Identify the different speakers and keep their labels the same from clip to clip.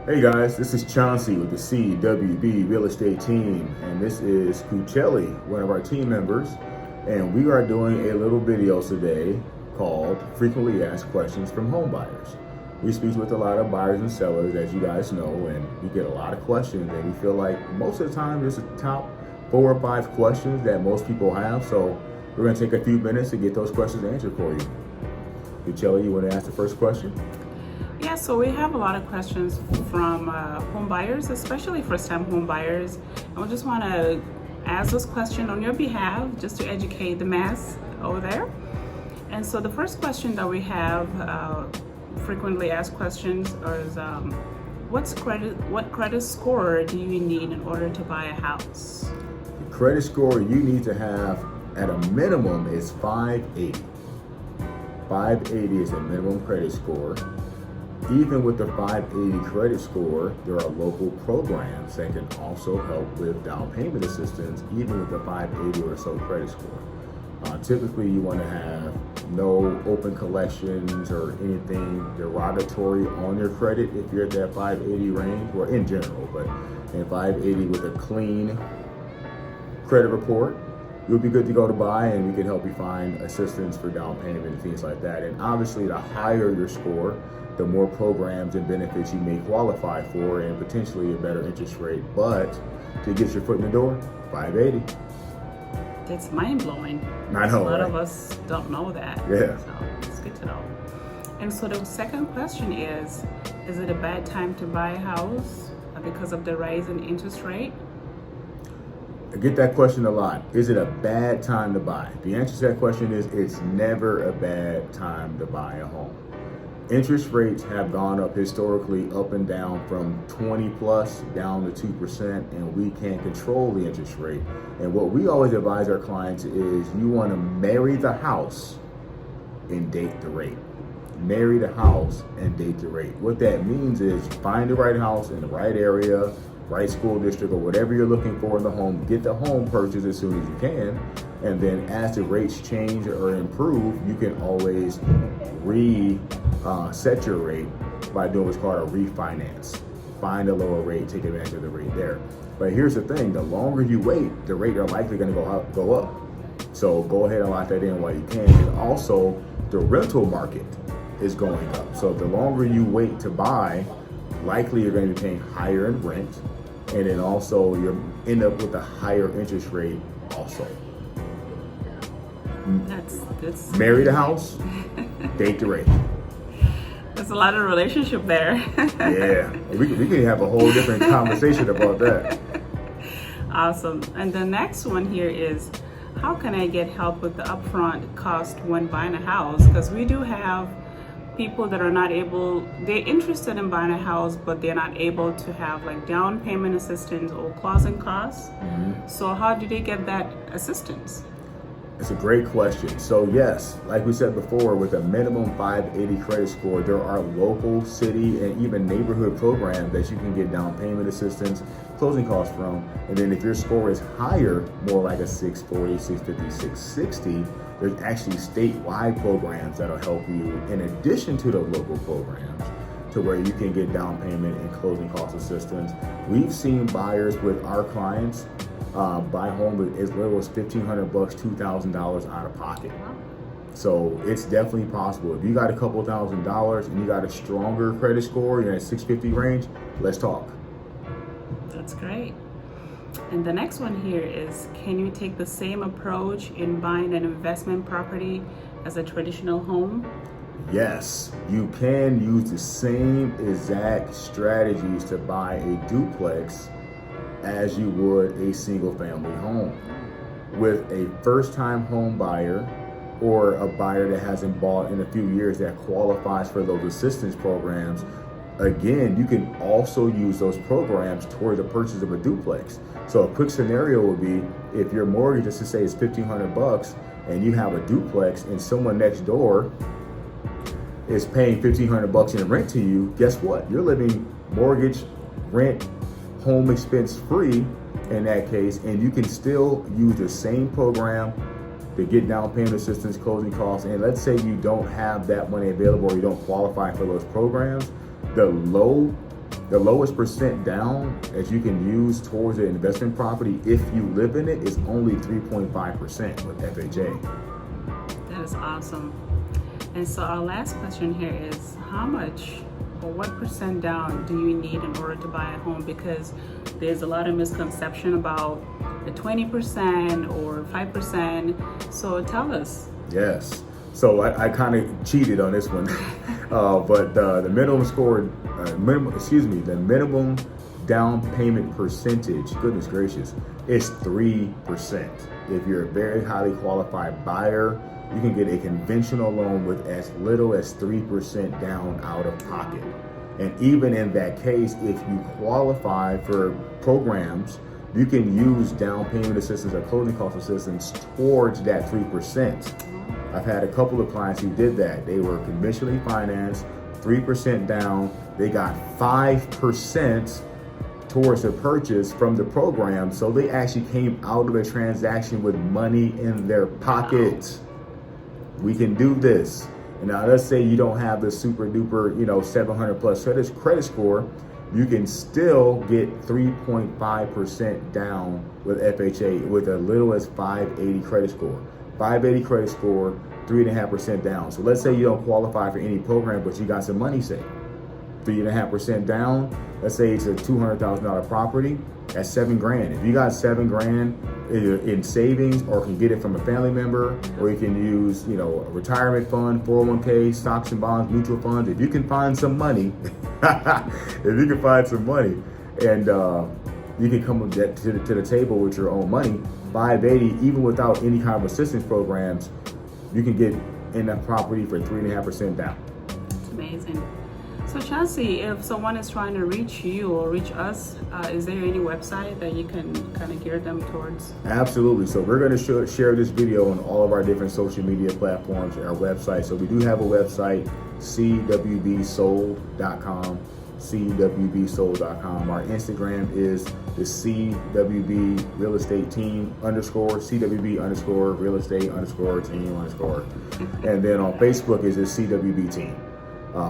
Speaker 1: Hey guys, this is Chauncey with the CWB Real Estate Team, and this is Cuccelli, one of our team members, and we are doing a little video today called Frequently Asked Questions from Home Buyers. We speak with a lot of buyers and sellers, as you guys know, and we get a lot of questions, and we feel like most of the time there's the top 4 or 5 questions that most people have, so we're going to take a few minutes to get those questions answered for you. Cuccelli, you want to ask the first question?
Speaker 2: Yeah, so we have a lot of questions from home buyers, especially first-time home buyers. And we just want to ask those questions on your behalf, just to educate the mass over there. And so the first question that we have, frequently asked questions, is what credit score do you need in order to buy a house?
Speaker 1: The credit score you need to have at a minimum is 580. 580 is a minimum credit score. Even with the 580 credit score, there are local programs that can also help with down payment assistance, even with the 580 or so credit score. Typically, you want to have no open collections or anything derogatory on your credit if you're at that 580 range, or in general, but in 580 with a clean credit report, you'll be good to go to buy, and we can help you find assistance for down payment and things like that. And obviously, the higher your score, the more programs and benefits you may qualify for, and potentially a better interest rate. But to get your foot in the door, 580.
Speaker 2: It's mind-blowing.
Speaker 1: I know,
Speaker 2: A lot
Speaker 1: right?
Speaker 2: of us don't know that.
Speaker 1: Yeah.
Speaker 2: So it's good to know. And so the second question is it a bad time to buy a house because of the rise in interest rate?
Speaker 1: I get that question a lot. Is it a bad time to buy? The answer to that question is it's never a bad time to buy a home. Interest rates have gone up historically, up and down, from 20 plus down to 2%, and we can't control the interest rate. And what we always advise our clients is you want to marry the house and date the rate. Marry the house and date the rate. What that means is find the right house in the right area, right school district, or whatever you're looking for in the home. Get the home purchased as soon as you can, and then as the rates change or improve, you can always set your rate by doing what's called a refinance. Find a lower rate, take advantage of the rate there. But here's the thing: the longer you wait, the rate are likely going to go up. So go ahead and lock that in while you can. And also, the rental market is going up. So the longer you wait to buy, likely you're going to be paying higher in rent, and then also you'll end up with a higher interest rate also.
Speaker 2: That's
Speaker 1: Marry the house, date the rate.
Speaker 2: There's a lot of relationship there.
Speaker 1: Yeah, we can have a whole different conversation about that.
Speaker 2: Awesome. And the next one here is, how can I get help with the upfront cost when buying a house? Because we do have people that are not able, they're interested in buying a house, but they're not able to have like down payment assistance or closing costs.
Speaker 1: Mm-hmm.
Speaker 2: So how do they get that assistance?
Speaker 1: It's a great question. So yes, like we said before, with a minimum 580 credit score, there are local, city, and even neighborhood programs that you can get down payment assistance, closing costs from. And then if your score is higher, more like a 640, 650, 660, there's actually statewide programs that'll help you in addition to the local programs, to where you can get down payment and closing cost assistance. We've seen buyers with our clients buy home with as little as $1,500, $2,000 out of pocket. So it's definitely possible. If you got a couple $1,000s and you got a stronger credit score, you're in a 650 range, let's talk.
Speaker 2: That's great. And the next one here is, can you take the same approach in buying an investment property as a traditional home?
Speaker 1: Yes, you can use the same exact strategies to buy a duplex as you would a single family home. With a first time home buyer or a buyer that hasn't bought in a few years that qualifies for those assistance programs, again, you can also use those programs toward the purchase of a duplex. So a quick scenario would be, if your mortgage, let's just say, is $1,500 and you have a duplex and someone next door is paying $1,500 in rent to you, guess what? You're living mortgage, rent, home expense free in that case, and you can still use the same program to get down payment assistance, closing costs. And let's say you don't have that money available or you don't qualify for those programs, the low The lowest percent down that you can use towards an investment property if you live in it is only 3.5% with FHA.
Speaker 2: That is awesome. And so our last question here is, how much or what percent down do you need in order to buy a home? Because there's a lot of misconception about the 20% or 5%. So tell us.
Speaker 1: Yes. So I kind of cheated on this one, but the minimum score, the minimum down payment percentage, goodness gracious, is 3%. If you're a very highly qualified buyer, you can get a conventional loan with as little as 3% down out of pocket. And even in that case, if you qualify for programs, you can use down payment assistance or closing cost assistance towards that 3%. I've had a couple of clients who did that. They were conventionally financed, 3% down. They got 5% towards the purchase from the program. So they actually came out of a transaction with money in their pocket. We can do this. And now let's say you don't have the super duper, 700 plus credit score. You can still get 3.5% down with FHA with as little as 580 credit score. 580 credit score, 3.5% down. So let's say you don't qualify for any program, but you got some money saved. 3.5% down. Let's say it's a $200,000 property. That's $7,000. If you got $7,000 in savings, or can get it from a family member, or you can use, a retirement fund, 401k, stocks and bonds, mutual funds. If you can find some money, and you can come to the table with your own money, 580, even without any kind of assistance programs, you can get in that property for 3.5% down.
Speaker 2: It's amazing. So Chauncey, if someone is trying to reach you or reach us, is there any website that you can kind of gear them towards?
Speaker 1: Absolutely. So we're going to share this video on all of our different social media platforms and our website. So we do have a website, cwbsold.com. cwbsold.com. Our Instagram is the CWB Real Estate Team _CWB _Real Estate _Team _. And then on Facebook is the CWB Team.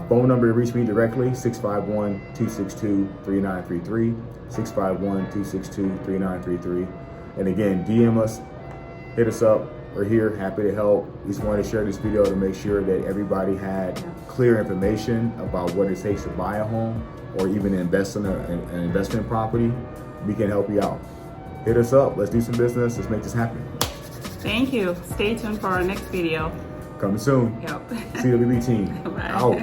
Speaker 1: Phone number to reach me directly, 651-262-3933, 651-262-3933. And again, DM us, hit us up. We're here, happy to help. We just wanted to share this video to make sure that everybody had clear information about what it takes to buy a home or even invest in an investment property. We can help you out. Hit us up. Let's do some business. Let's make this happen.
Speaker 2: Thank you. Stay tuned for our next video.
Speaker 1: Coming soon.
Speaker 2: Yep.
Speaker 1: CWB Team.
Speaker 2: Bye.
Speaker 1: Out.